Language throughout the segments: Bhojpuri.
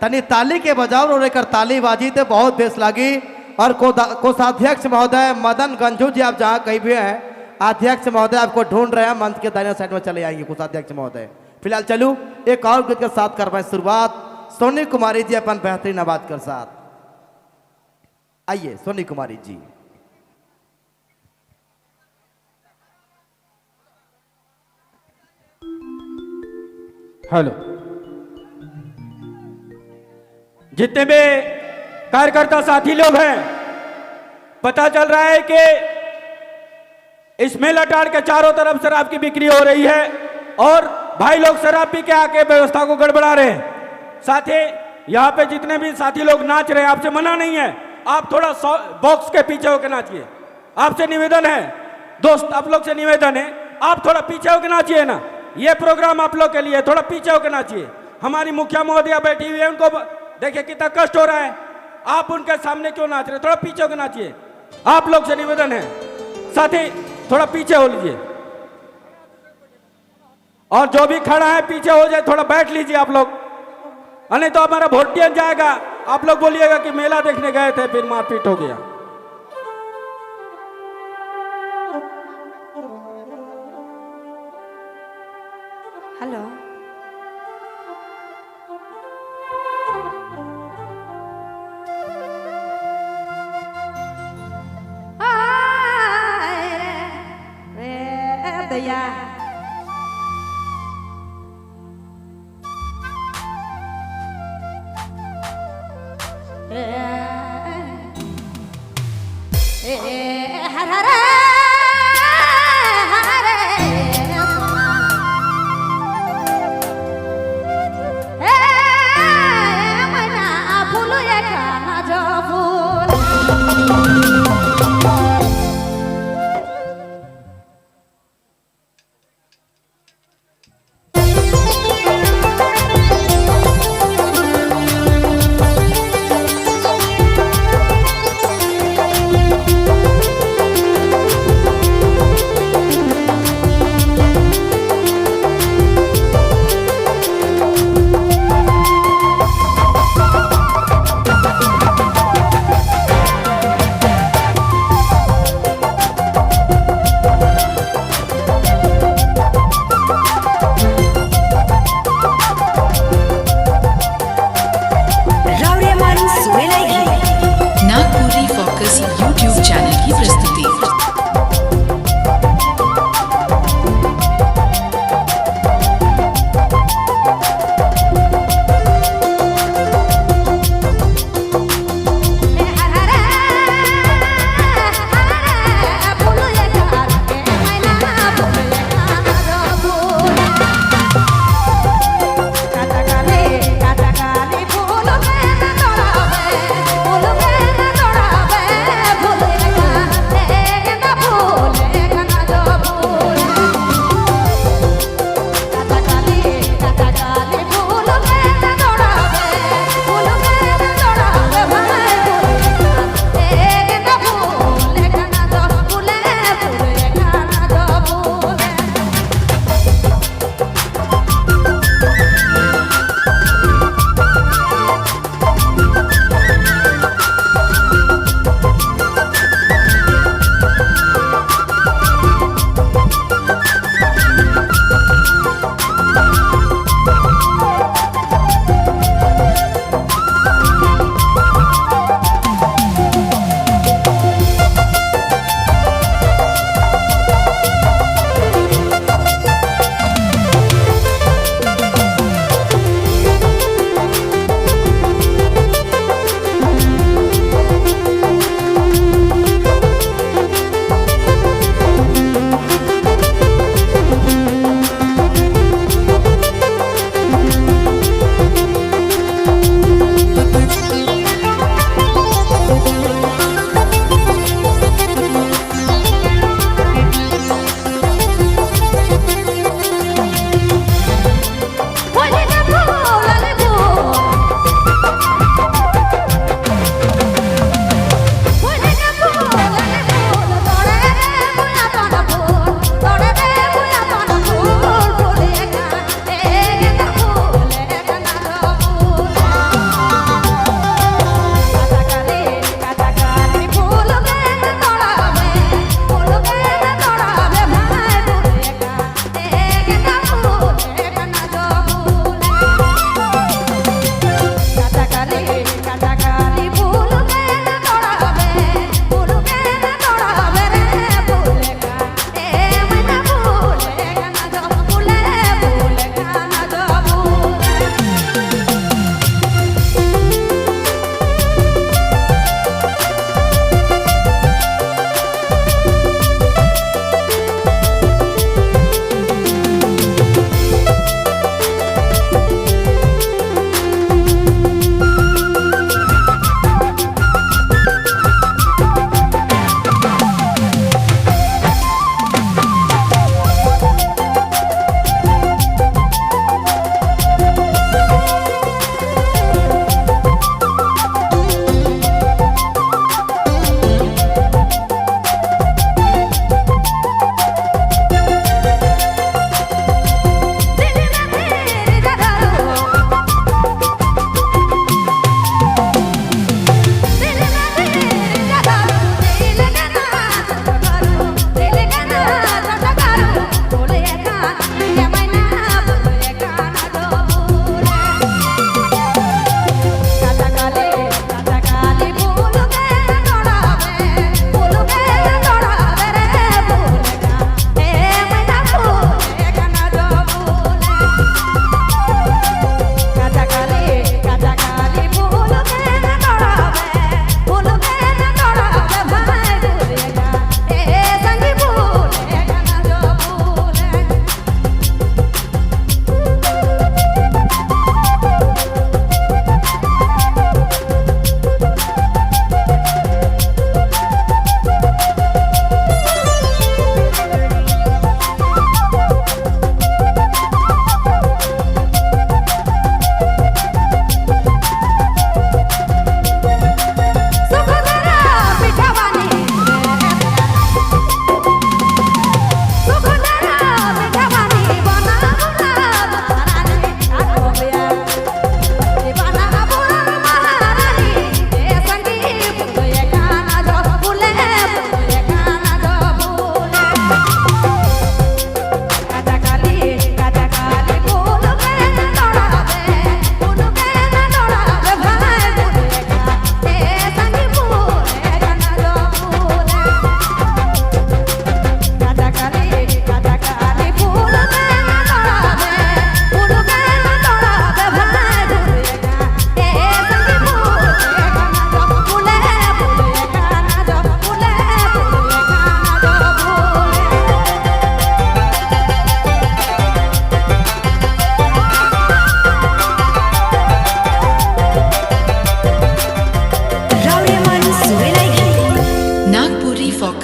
तनी ताली के बजाओ और एक ताली बाजी तो बहुत बेस लगी। और कोषाध्यक्ष महोदय मदन गंजू जी, आप जहाँ कहीं भी हैं, अध्यक्ष महोदय आपको ढूंढ रहे हैं, मंच के दाहिने साइड में चले आएंगे कोषाध्यक्ष महोदय। फिलहाल चलू एक और गीत के साथ कर पाए शुरुआत। सोनी कुमारी जी अपन बेहतरीन आवाज के साथ आइए। सोनी कुमारी जी। हेलो, जितने भी कार्यकर्ता साथी लोग हैं, पता चल रहा है कि इस मेला टाड़ के चारों तरफ शराब की बिक्री हो रही है और भाई लोग शराब पी के आके व्यवस्था को गड़बड़ा रहे हैं। साथ ही यहाँ पे जितने भी साथी लोग नाच रहे हैं, आपसे मना नहीं है, आप थोड़ा बॉक्स के पीछे होकर नाचिए। आपसे निवेदन है दोस्त, आप लोग से निवेदन है, आप थोड़ा पीछे होकर नाचिए ना। ये प्रोग्राम आप लोग के लिए, थोड़ा पीछे होकर नाचिए। हमारी मुखिया महोदया बैठी हुई है, उनको देखिए कितना कष्ट हो रहा है, आप उनके सामने क्यों नाच रहे? थोड़ा पीछे होकर नाचिए। आप लोग से निवेदन है, साथी थोड़ा पीछे हो लीजिए, और जो भी खड़ा है पीछे हो जाए, थोड़ा बैठ लीजिए आप लोग, नहीं तो हमारा वोटियन जाएगा। आप लोग बोलिएगा कि मेला देखने गए थे फिर मारपीट हो गया। हेलो, दैया हर हर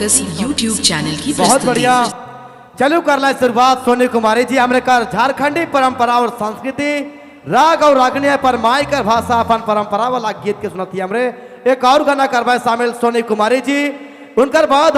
फोकस यूट्यूब चैनल की बहुत प्रस्तुति। बढ़िया। चलो कर ला शुरुआत सोनी कुमारी जी हमरे कर झारखंडी परंपरा और संस्कृति राग और रागनी पर माई कर भाषा अपन परंपरा वाला गीत के सुनती हमरे एक और गाना करवाए शामिल सोनी कुमारी जी उनकर बाद